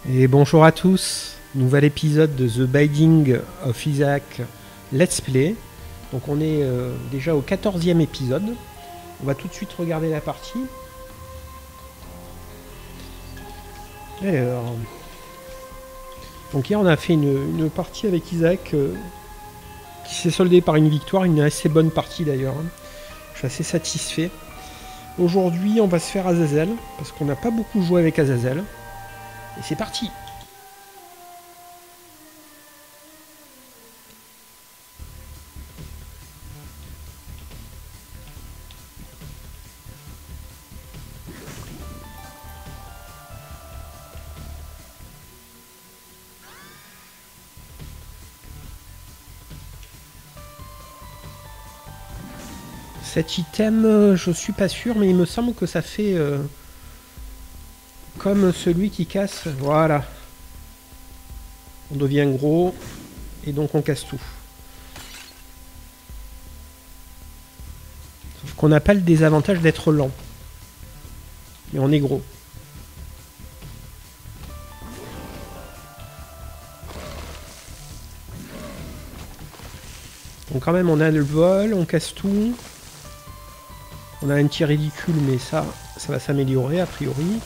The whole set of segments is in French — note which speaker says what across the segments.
Speaker 1: Et bonjour à tous, nouvel épisode de The Binding of Isaac Let's Play. Donc on est déjà au 14e épisode. On va tout de suite regarder la partie. Alors, donc hier on a fait une partie avec Isaac qui s'est soldée par une victoire, une assez bonne partie d'ailleurs. Je suis assez satisfait. Aujourd'hui on va se faire Azazel, parce qu'on n'a pas beaucoup joué avec Azazel. Et c'est parti! Cet item, je suis pas sûr, mais il me semble que ça fait comme celui qui casse. Voilà. On devient gros et donc on casse tout. Sauf qu'on n'a pas le désavantage d'être lent. Mais on est gros. Donc quand même on a le vol, on casse tout. On a un tir ridicule, mais ça va s'améliorer a priori.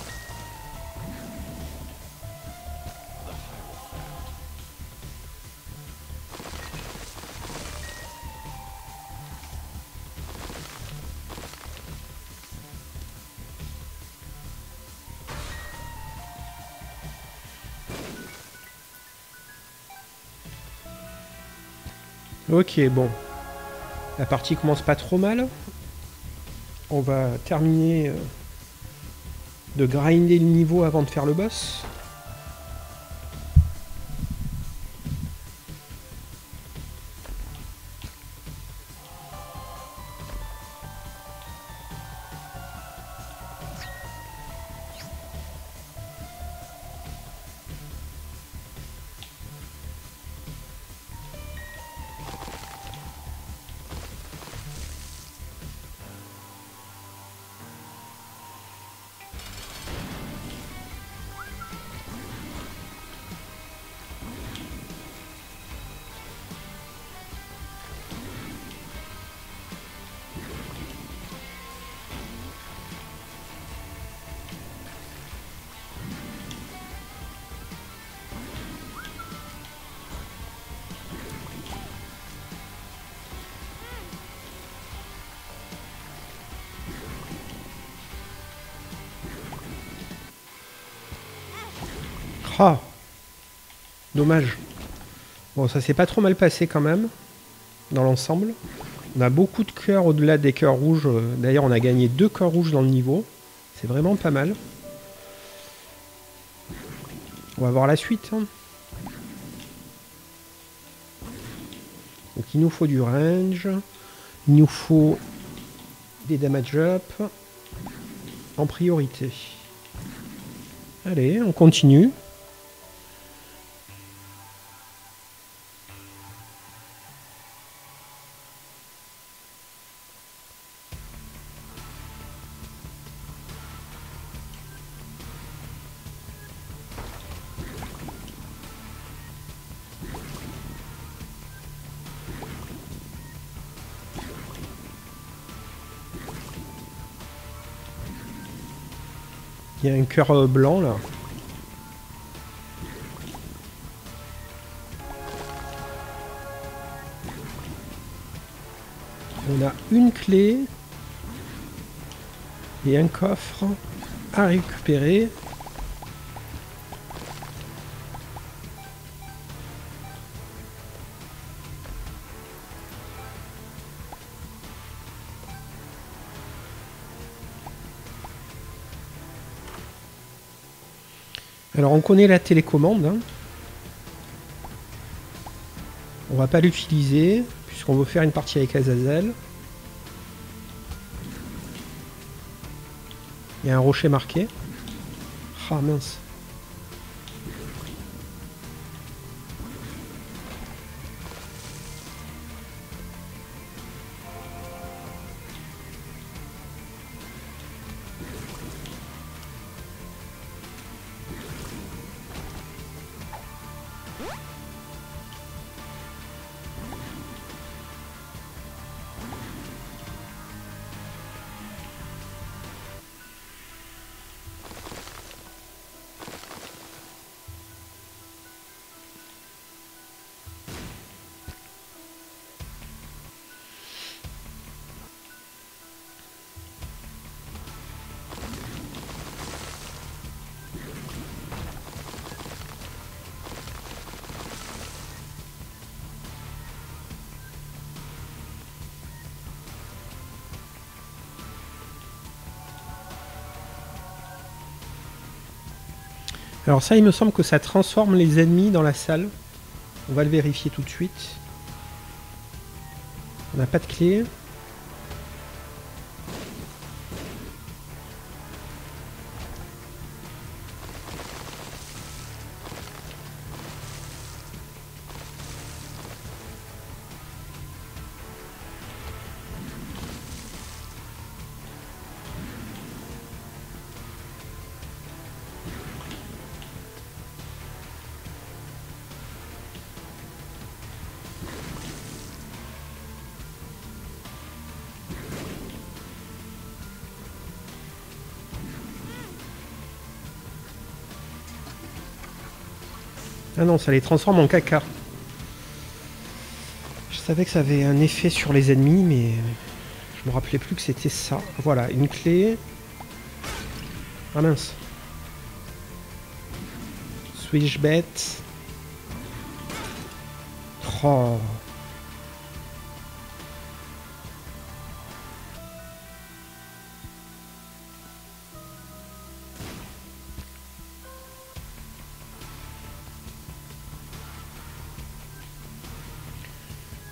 Speaker 1: Ok, bon. La partie commence pas trop mal. On va terminer de grinder le niveau avant de faire le boss. Ah, dommage. Bon, ça s'est pas trop mal passé quand même, dans l'ensemble. On a beaucoup de cœurs au-delà des cœurs rouges. D'ailleurs, on a gagné 2 cœurs rouges dans le niveau. C'est vraiment pas mal. On va voir la suite. Hein. Donc il nous faut du range. Il nous faut des damage up en priorité. Allez, on continue. Il y a un cœur blanc là. On a une clé et un coffre à récupérer. Alors on connaît la télécommande. Hein. On va pas l'utiliser puisqu'on veut faire une partie avec Azazel. Il y a un rocher marqué. Ah mince. Alors ça, il me semble que ça transforme les ennemis dans la salle. On va le vérifier tout de suite. On n'a pas de clé. Ah non, ça les transforme en caca. Je savais que ça avait un effet sur les ennemis, mais je me rappelais plus que c'était ça. Voilà, une clé. Ah mince. Switch bet. Oh.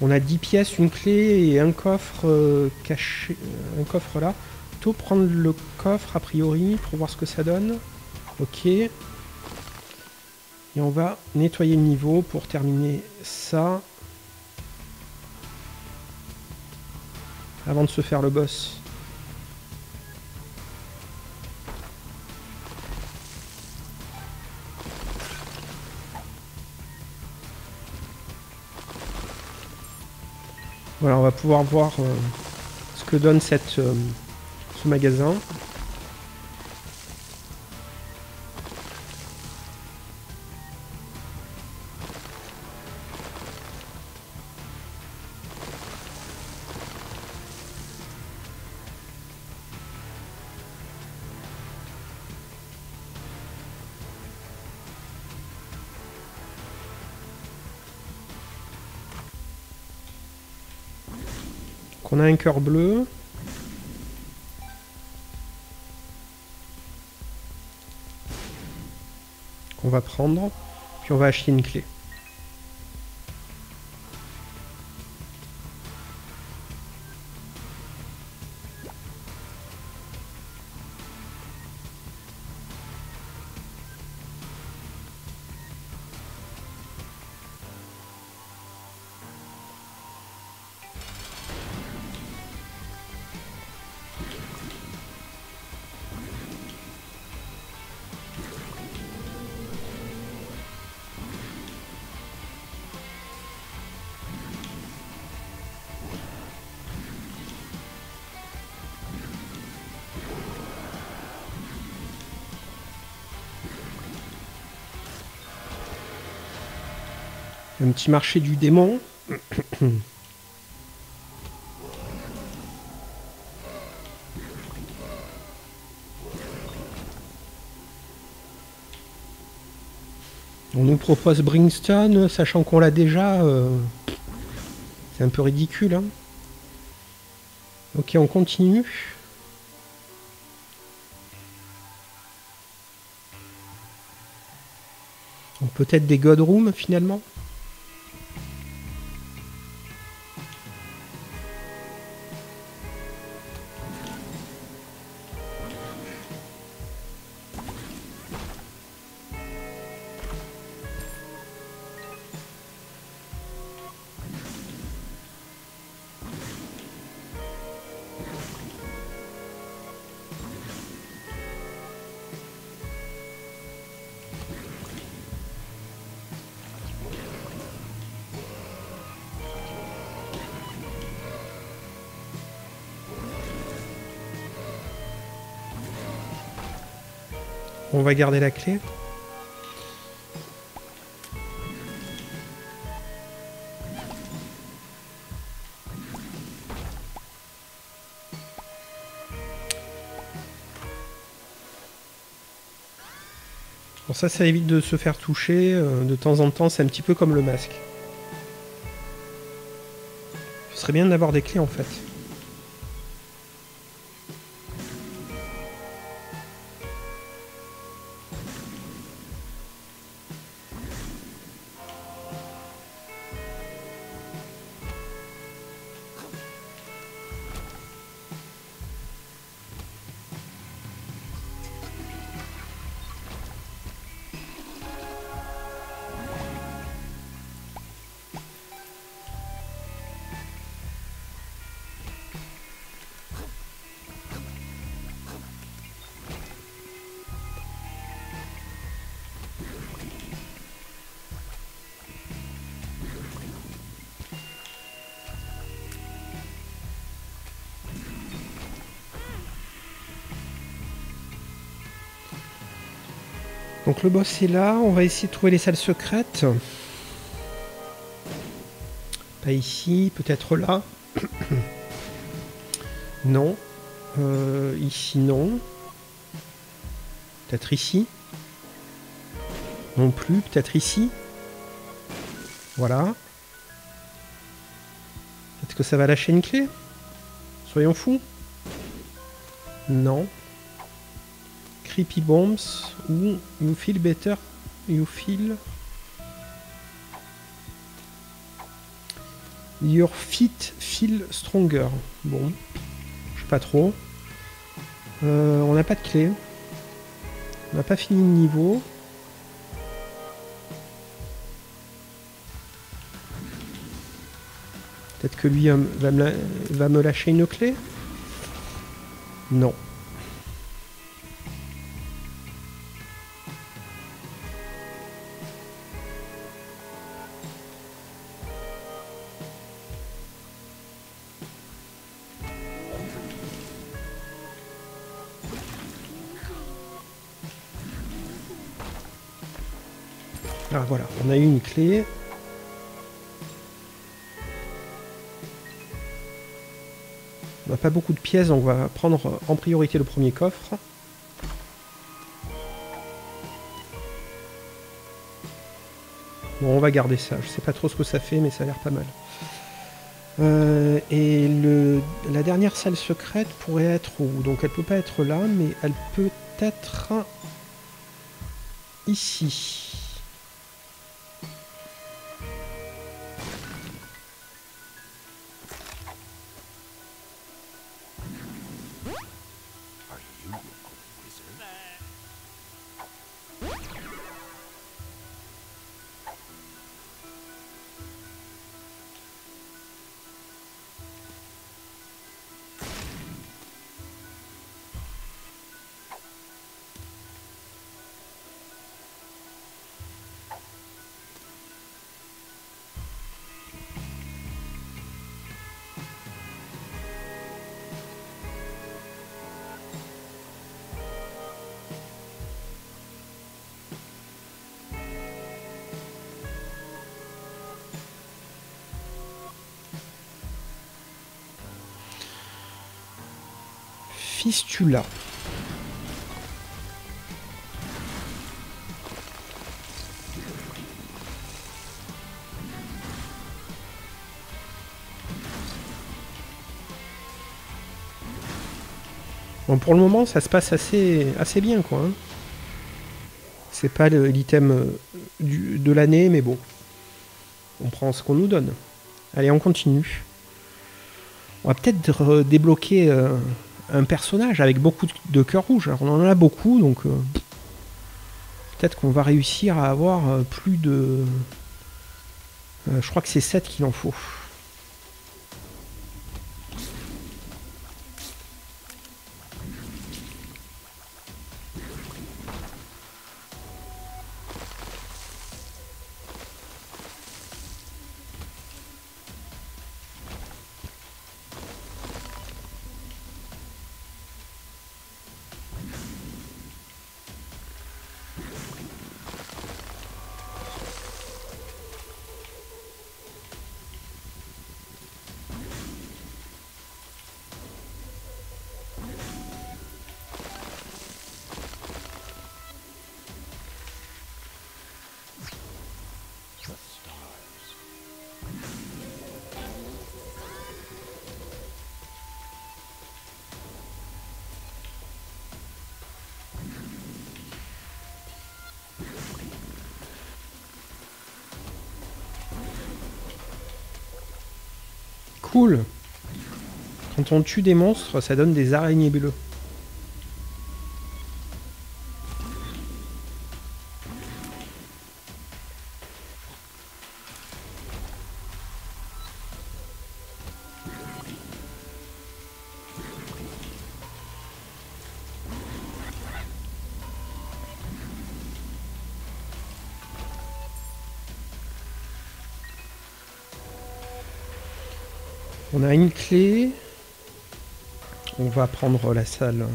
Speaker 1: On a 10 pièces, une clé et un coffre caché. Un coffre là. Plutôt prendre le coffre a priori pour voir ce que ça donne. Ok. Et on va nettoyer le niveau pour terminer ça. Avant de se faire le boss. Voilà, on va pouvoir voir ce que donne ce magasin. On a un cœur bleu. Qu'on va prendre. Puis on va acheter une clé. Un petit marché du démon. On nous propose Brimstone, sachant qu'on l'a déjà. C'est un peu ridicule. Hein. Ok, on continue. Peut-être des God Rooms finalement. On va garder la clé. Bon, ça évite de se faire toucher de temps en temps, c'est un petit peu comme le masque. Ce serait bien d'avoir des clés en fait. Donc le boss est là, on va essayer de trouver les salles secrètes. Pas ici, peut-être là. Non. Ici non. Peut-être ici. Non plus, peut-être ici. Voilà. Est-ce que ça va lâcher une clé? Soyons fous. Non. Creepy bombs ou you feel better, you feel your feet feel stronger. Bon, je sais pas trop. On n'a pas de clé. On n'a pas fini le niveau. Peut-être que lui va me lâcher une clé. Non. Ah voilà, on a eu une clé. On n'a pas beaucoup de pièces, donc on va prendre en priorité le premier coffre. Bon, on va garder ça. Je sais pas trop ce que ça fait, mais ça a l'air pas mal. Et la dernière salle secrète pourrait être où? Donc elle peut pas être là, mais elle peut être ici. Fistula. Bon, pour le moment, ça se passe assez bien, quoi. Hein. C'est pas l'item de l'année, mais bon. On prend ce qu'on nous donne. Allez, on continue. On va peut-être débloquer un personnage avec beaucoup de cœurs rouges. Alors, on en a beaucoup, donc peut-être qu'on va réussir à avoir plus de... je crois que c'est 7 qu'il en faut. Cool. Quand on tue des monstres, ça donne des araignées bleues. On a une clé. On va prendre la salle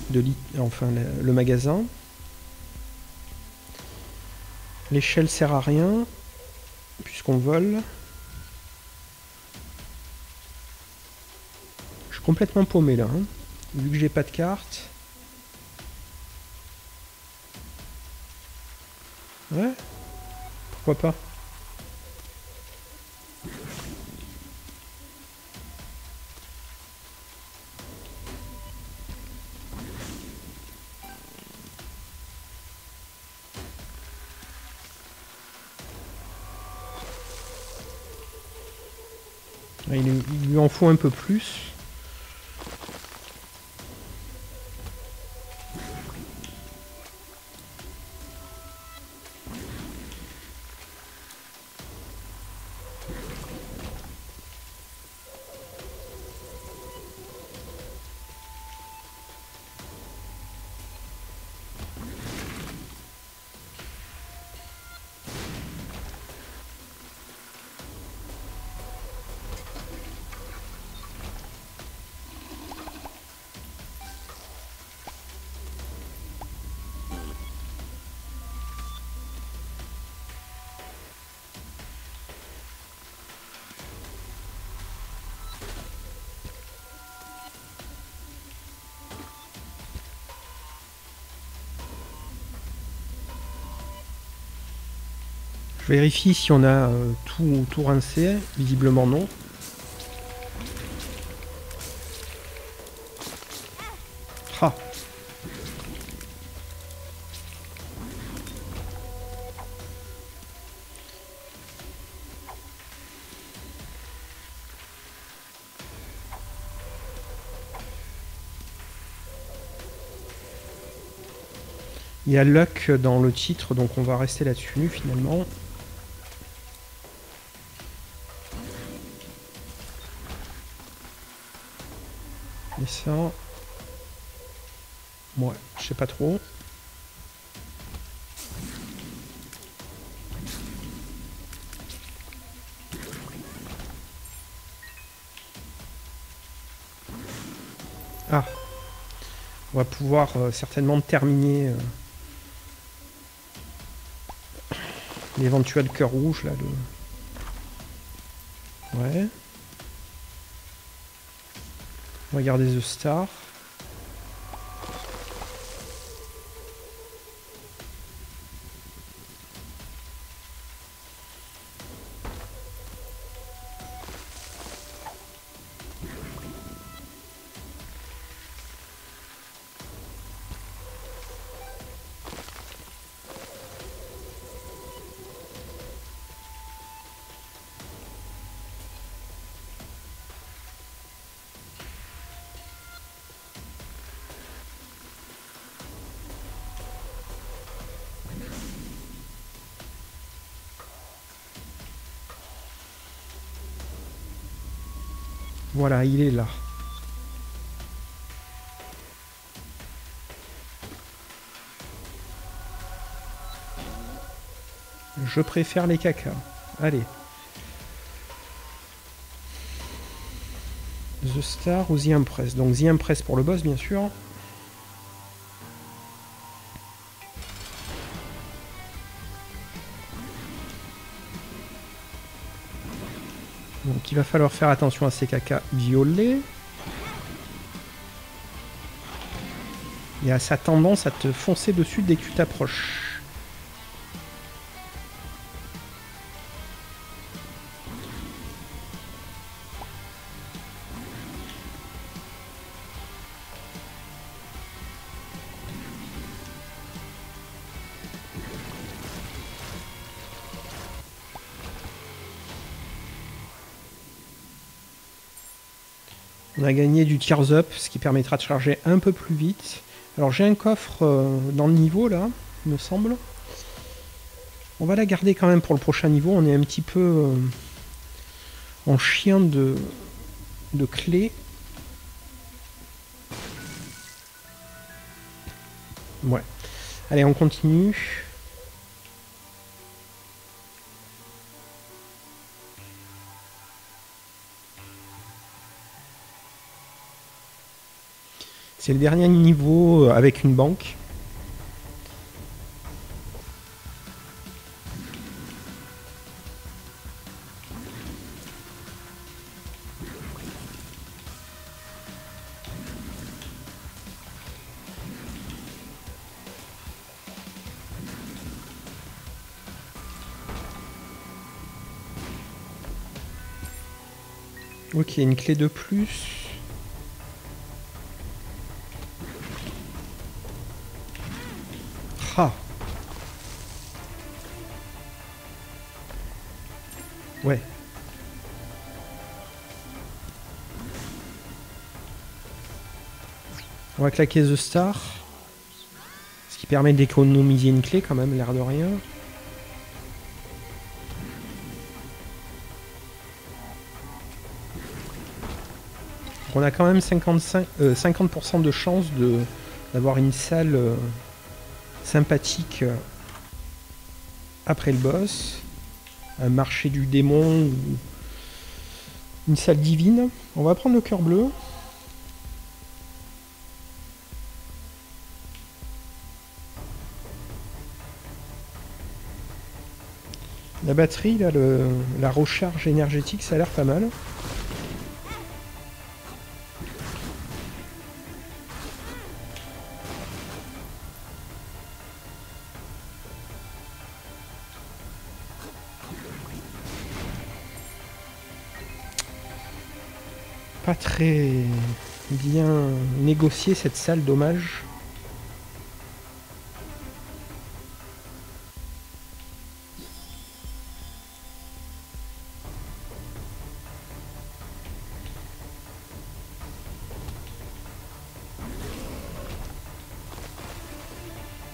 Speaker 1: de enfin le magasin. L'échelle sert à rien puisqu'on vole. Je suis complètement paumé là, hein, vu que j'ai pas de carte. Ouais, pourquoi pas. Il lui en faut un peu plus. Je vérifie si on a tout rincé. Visiblement non. Ah. Il y a Luck dans le titre, donc on va rester là-dessus finalement. Et ça... Ouais, je sais pas trop. Ah. On va pouvoir certainement terminer l'éventuel cœur rouge là. Ouais. Regardez The Star. Voilà, il est là. Je préfère les cacas. Allez. The Star ou The Empress. Donc The Empress pour le boss, bien sûr. Donc il va falloir faire attention à ces cacas violets. Il a sa tendance à te foncer dessus dès que tu t'approches. On a gagné du Tears Up, ce qui permettra de charger un peu plus vite. Alors j'ai un coffre dans le niveau là, il me semble. On va la garder quand même pour le prochain niveau. On est un petit peu en chien de clés. Ouais. Allez, on continue. C'est le dernier niveau avec une banque. Ok, une clé de plus. Ah. Ouais. On va claquer The Star. Ce qui permet d'économiser une clé quand même, l'air de rien. On a quand même 50% de chance d'avoir une salle sympathique après le boss. Un marché du démon ou une salle divine. On va prendre le cœur bleu. La batterie, là, la recharge énergétique, ça a l'air pas mal. Pas très bien négocié cette salle, dommage.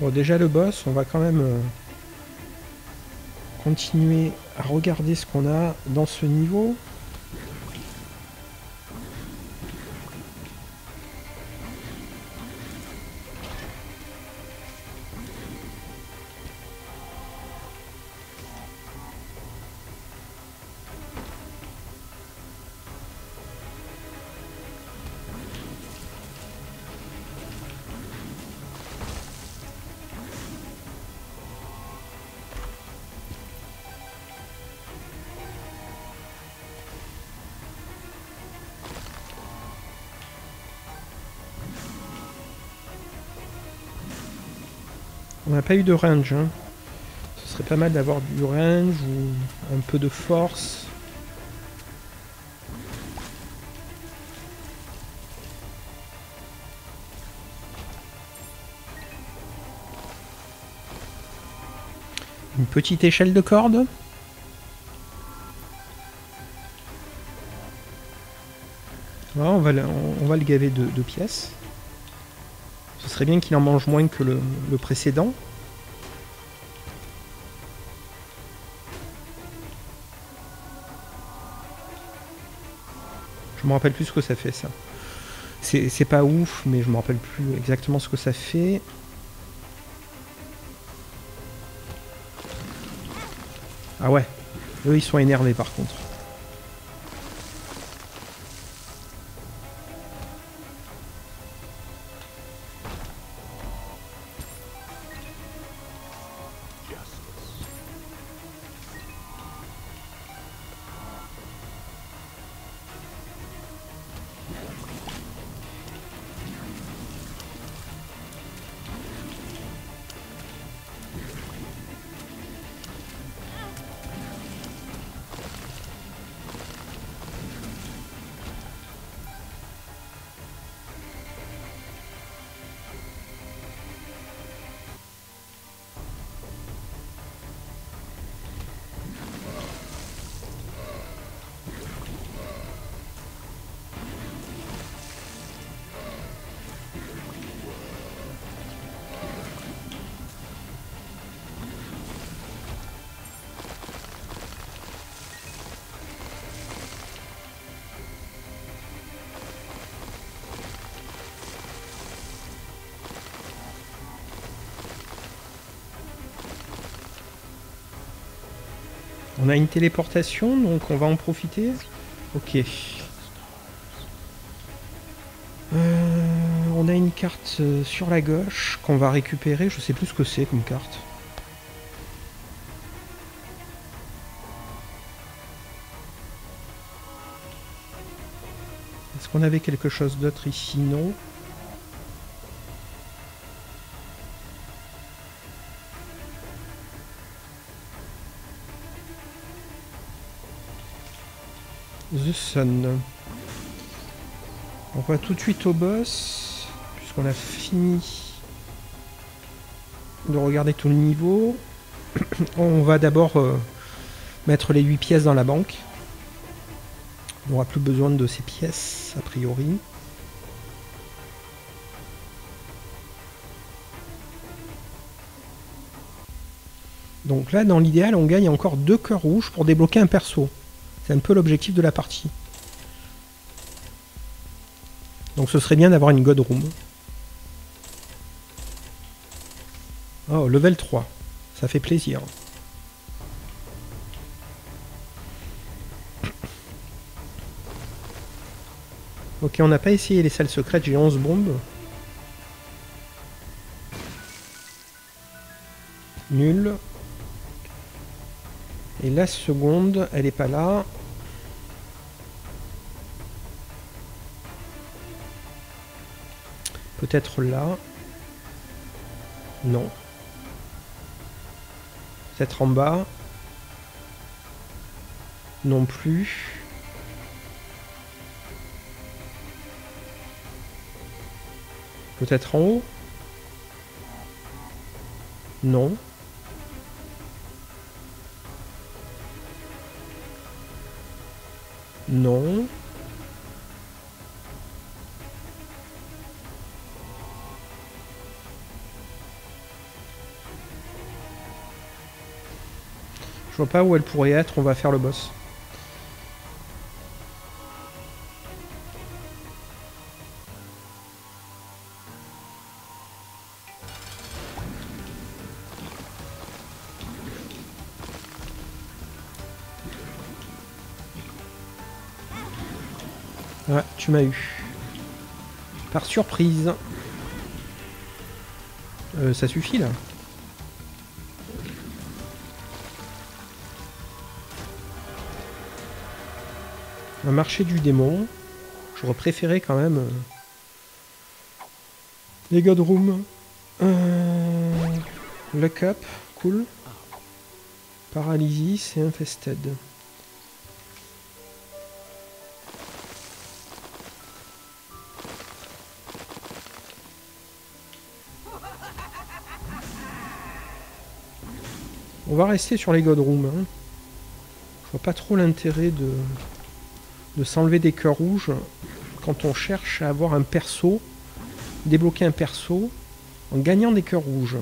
Speaker 1: Bon, déjà le boss, on va quand même continuer à regarder ce qu'on a dans ce niveau. On n'a pas eu de range, hein. Ce serait pas mal d'avoir du range ou un peu de force. Une petite échelle de corde. Voilà, on va le gaver de pièces. Ce serait bien qu'il en mange moins que le précédent. Je me rappelle plus ce que ça fait, ça. C'est pas ouf, mais je me rappelle plus exactement ce que ça fait. Ah ouais, eux ils sont énervés par contre. On a une téléportation, donc on va en profiter. Ok. On a une carte sur la gauche qu'on va récupérer. Je sais plus ce que c'est comme carte. Est-ce qu'on avait quelque chose d'autre ici? Non. The Sun. On va tout de suite au boss, puisqu'on a fini de regarder tout le niveau. On va d'abord mettre les 8 pièces dans la banque. On n'aura plus besoin de ces pièces, a priori. Donc là, dans l'idéal, on gagne encore 2 cœurs rouges pour débloquer un perso. C'est un peu l'objectif de la partie. Donc ce serait bien d'avoir une God Room. Oh, level 3. Ça fait plaisir. Ok, on n'a pas essayé les salles secrètes, j'ai 11 bombes. Nul. Et la seconde, elle est pas là. Peut-être là. Non. Peut-être en bas. Non plus. Peut-être en haut. Non. Non. Je vois pas où elle pourrait être, on va faire le boss. Ouais, tu m'as eu. Par surprise. Ça suffit là. Un marché du démon. J'aurais préféré quand même les God Room. Lock up, cool. Paralysie, c'est infested. On va rester sur les God Room. Hein. Je vois pas trop l'intérêt de s'enlever des cœurs rouges quand on cherche à avoir un perso, débloquer un perso en gagnant des cœurs rouges.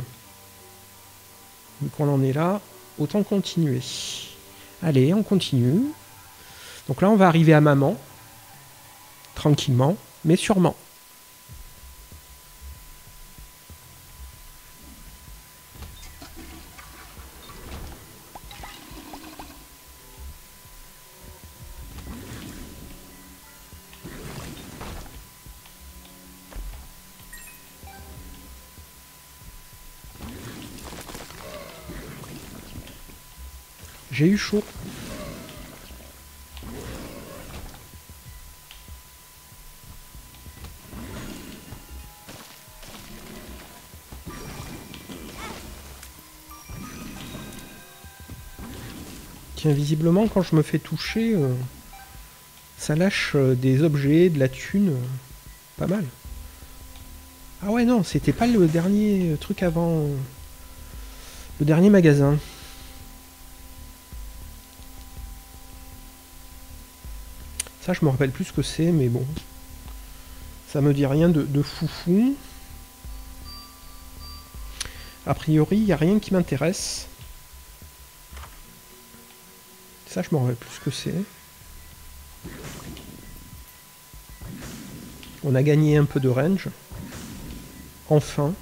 Speaker 1: Vu qu'on en est là, autant continuer. Allez, on continue. Donc là, on va arriver à maman. Tranquillement, mais sûrement. J'ai eu chaud. Tiens, visiblement, quand je me fais toucher, ça lâche des objets, de la thune. Pas mal. Ah ouais, non, c'était pas le dernier truc avant... Le dernier magasin. Ça, je me rappelle plus ce que c'est, mais bon. Ça me dit rien de foufou. A priori, il n'y a rien qui m'intéresse. Ça, je me rappelle plus ce que c'est. On a gagné un peu de range. Enfin.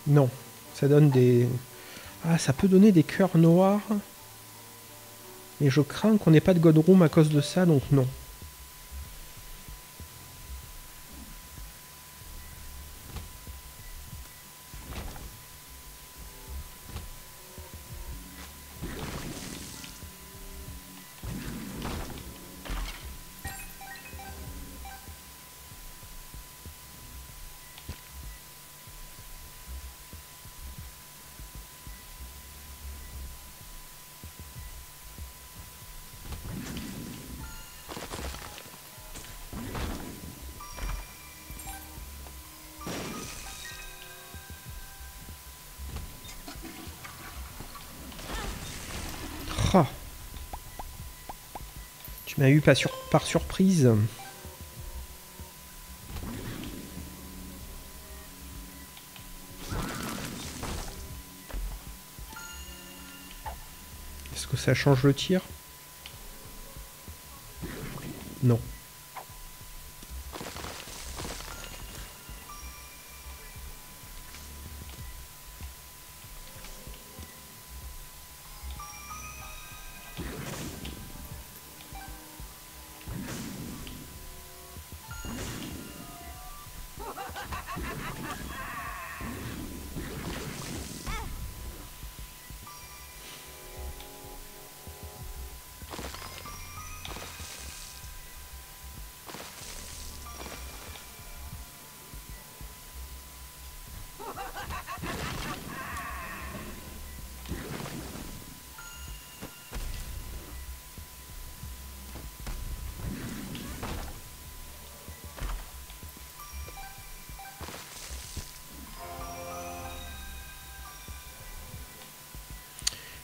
Speaker 1: Non. Ça donne des... Ah, ça peut donner des cœurs noirs. Mais je crains qu'on n'ait pas de God Room à cause de ça, donc non. Ah. Tu m'as eu par surprise. Est-ce que ça change le tir? Non.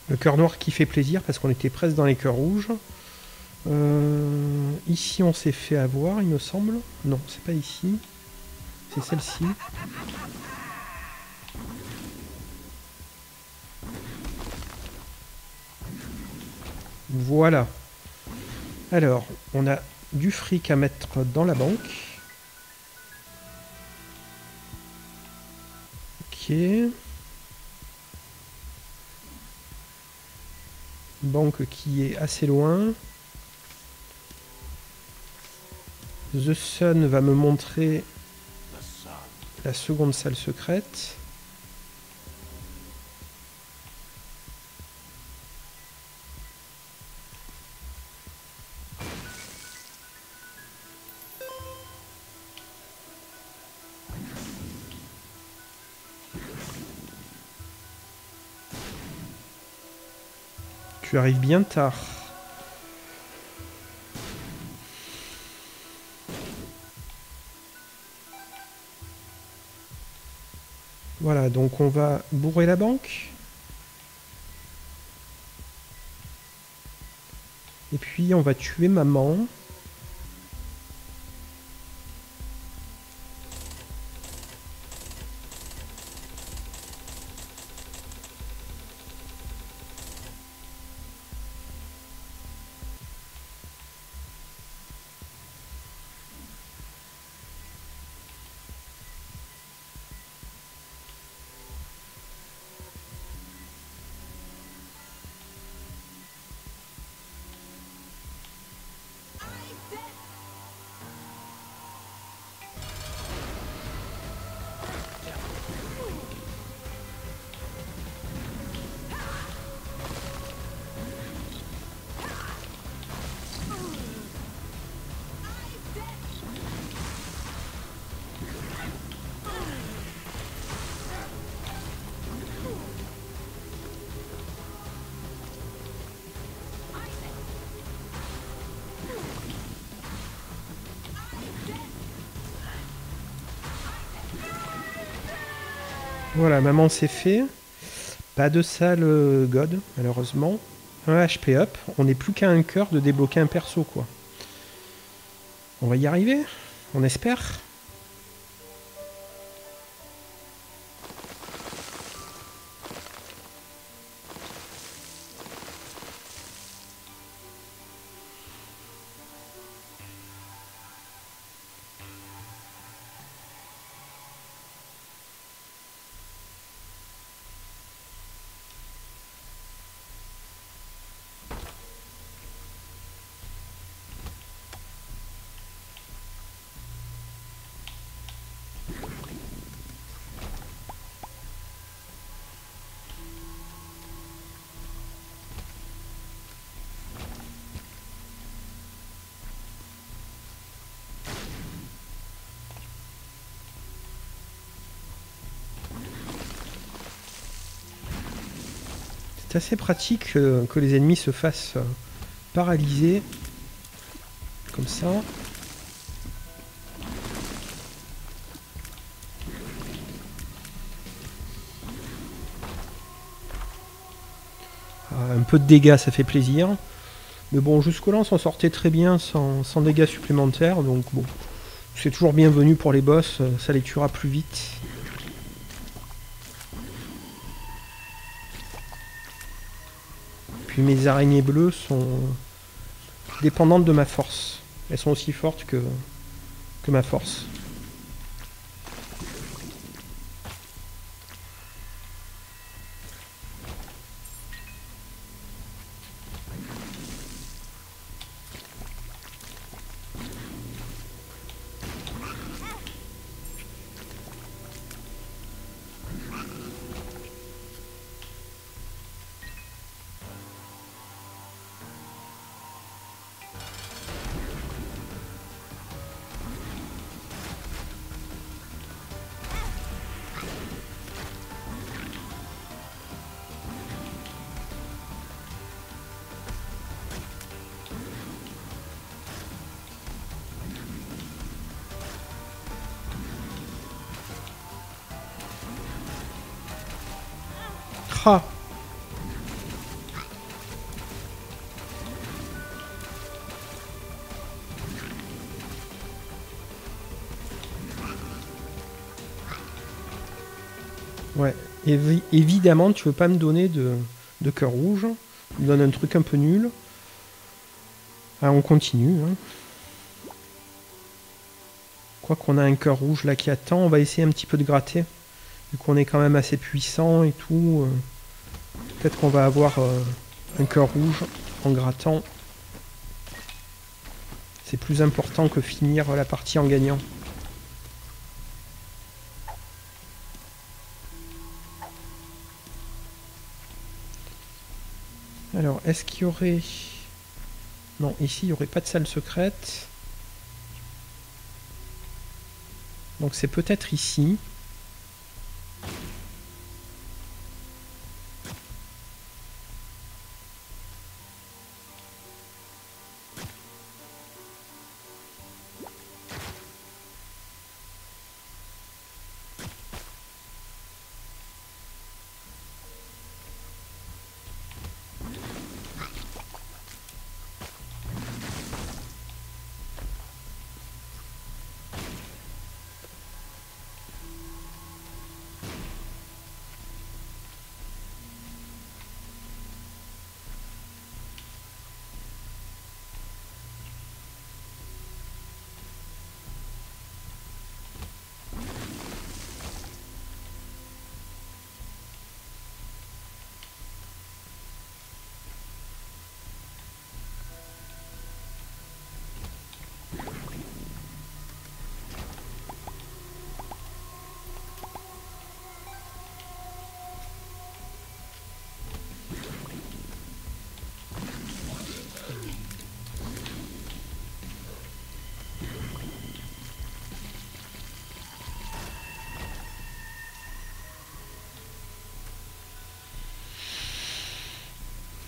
Speaker 1: Le cœur noir qui fait plaisir parce qu'on était presque dans les cœurs rouges. Ici on s'est fait avoir, il me semble. Non, c'est pas ici. C'est celle-ci. Voilà. Alors, on a du fric à mettre dans la banque. Ok. Banque qui est assez loin. The Sun va me montrer la seconde salle secrète. Tu arrives bien tard. Voilà, donc on va bourrer la banque. Et puis on va tuer maman. Voilà, maman c'est fait. Pas de salle God, malheureusement. Un HP up. On n'est plus qu'à un cœur de débloquer un perso, quoi. On va y arriver. On espère. C'est assez pratique que les ennemis se fassent paralyser. Comme ça. Un peu de dégâts, ça fait plaisir. Mais bon, jusque-là, on s'en sortait très bien sans dégâts supplémentaires. Donc bon, c'est toujours bienvenu pour les boss. Ça les tuera plus vite. Puis mes araignées bleues sont dépendantes de ma force. Elles sont aussi fortes que ma force. Ah. Ouais, évidemment, tu veux pas me donner de cœur rouge. Tu me donnes un truc un peu nul. Ah, on continue. Hein. Quoi qu'on a un cœur rouge là qui attend, on va essayer un petit peu de gratter. Vu qu'on est quand même assez puissant et tout. Peut-être qu'on va avoir un cœur rouge en grattant. C'est plus important que finir la partie en gagnant. Alors, est-ce qu'il y aurait... Non, ici, il n'y aurait pas de salle secrète. Donc c'est peut-être ici.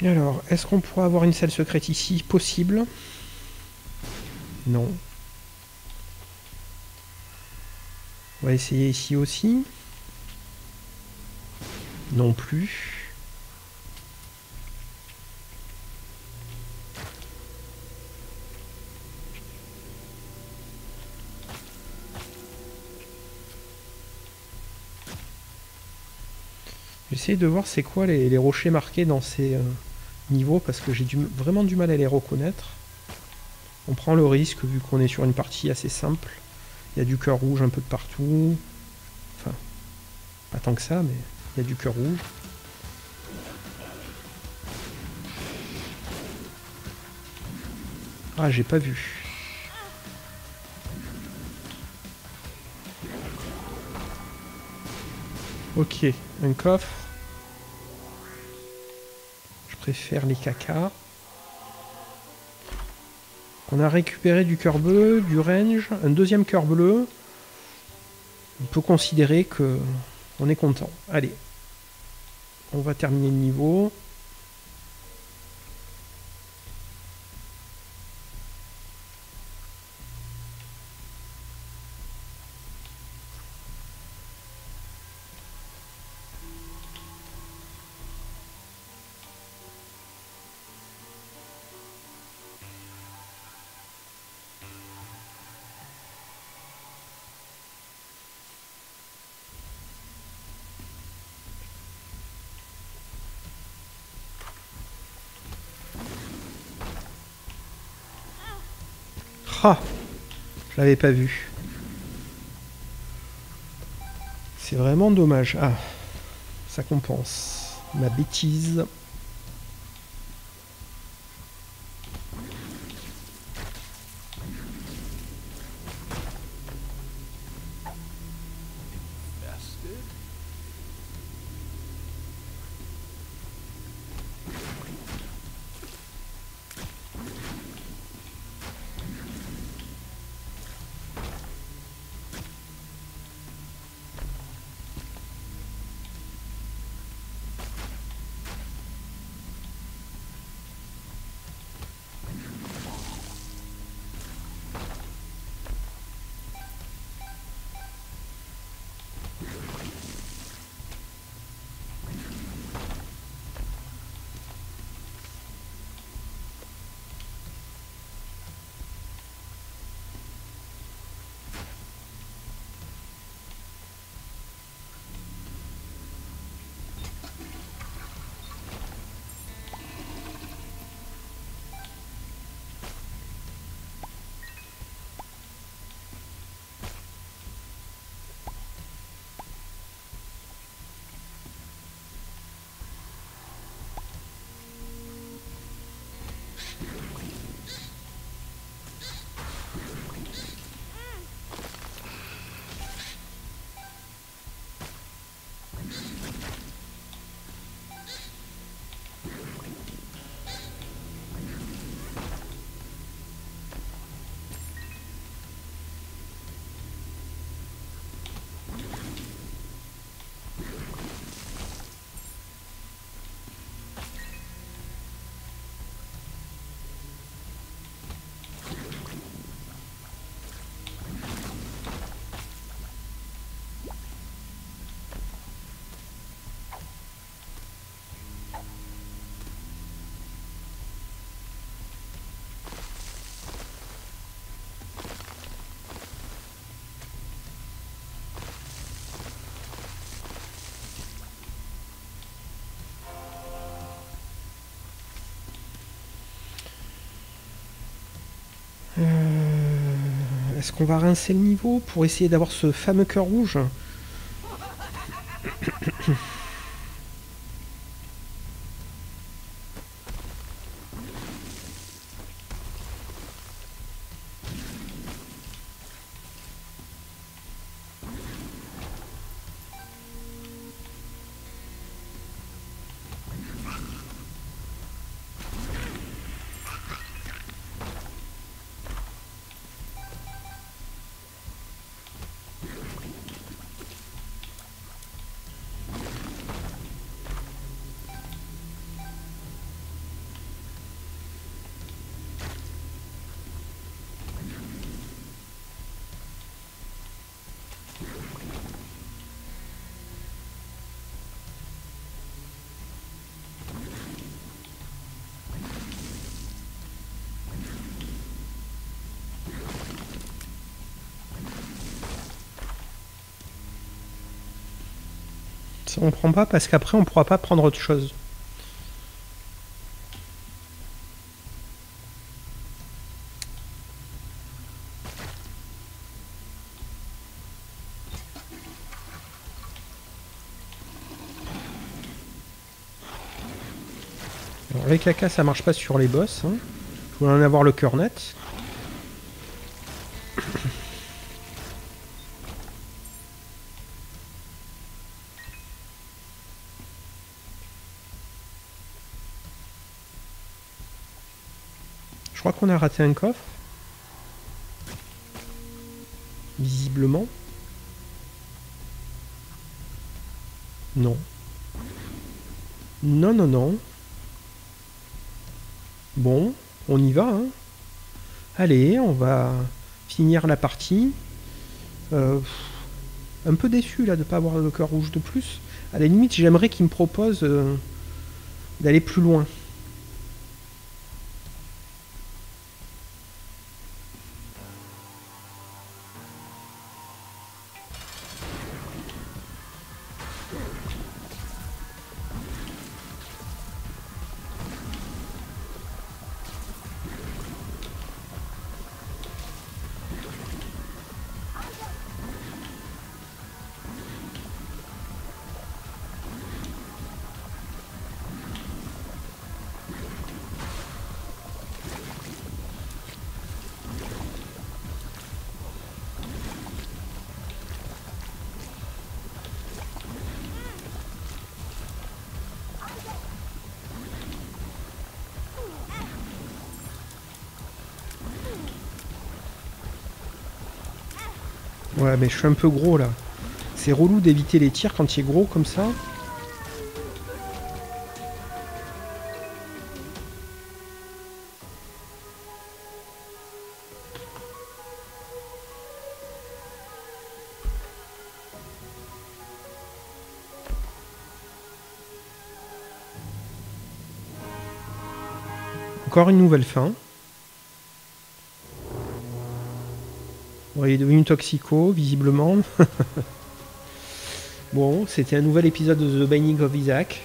Speaker 1: Alors, est-ce qu'on pourrait avoir une salle secrète ici? Possible. Non. On va essayer ici aussi. Non plus. J'essaie de voir c'est quoi les rochers marqués dans ces niveaux parce que j'ai vraiment du mal à les reconnaître. On prend le risque vu qu'on est sur une partie assez simple. Il y a du cœur rouge un peu de partout. Enfin, pas tant que ça, mais il y a du cœur rouge. Ah, j'ai pas vu. Ok, un coffre. Je préfère les cacas. On a récupéré du cœur bleu, du range, un deuxième cœur bleu. On peut considérer que on est content. Allez, on va terminer le niveau. Ah, je l'avais pas vu. C'est vraiment dommage. Ah, ça compense ma bêtise. Est-ce qu'on va rincer le niveau pour essayer d'avoir ce fameux cœur rouge? Ça, on prend pas parce qu'après on pourra pas prendre autre chose. Alors, les caca ça marche pas sur les boss. Hein. Je voulais en avoir le cœur net. Je crois qu'on a raté un coffre. Visiblement. Non. Non, non, non. Bon, on y va. Hein. Allez, on va finir la partie. Un peu déçu là de ne pas avoir le cœur rouge de plus. À la limite, j'aimerais qu'il me propose d'aller plus loin. Ouais, mais je suis un peu gros là. C'est relou d'éviter les tirs quand il est gros comme ça. Encore une nouvelle fin. Bon, il est devenu toxico, visiblement. Bon, c'était un nouvel épisode de The Binding of Isaac.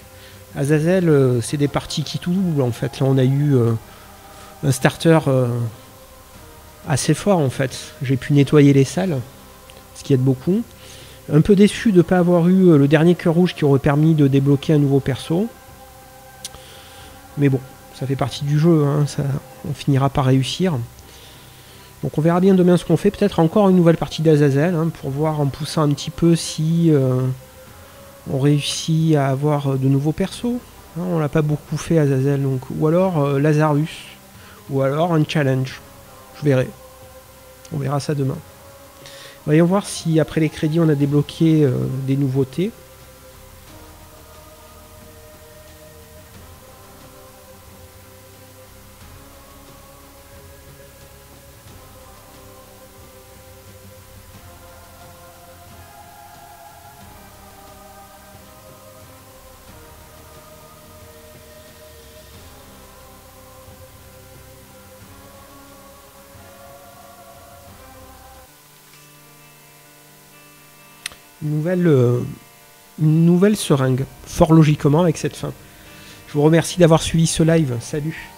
Speaker 1: Azazel, c'est des parties qui tout doublent en fait. Là, on a eu un starter assez fort en fait. J'ai pu nettoyer les salles, ce qui aide beaucoup. Un peu déçu de ne pas avoir eu le dernier cœur rouge qui aurait permis de débloquer un nouveau perso. Mais bon, ça fait partie du jeu, hein, ça, on finira par réussir. Donc on verra bien demain ce qu'on fait. Peut-être encore une nouvelle partie d'Azazel, hein, pour voir en poussant un petit peu si on réussit à avoir de nouveaux persos. Hein, on l'a pas beaucoup fait Azazel, donc. Ou alors Lazarus. Ou alors un challenge. Je verrai. On verra ça demain. Voyons voir si après les crédits on a débloqué des nouveautés. Une nouvelle seringue, fort logiquement avec cette fin. Je vous remercie d'avoir suivi ce live. Salut!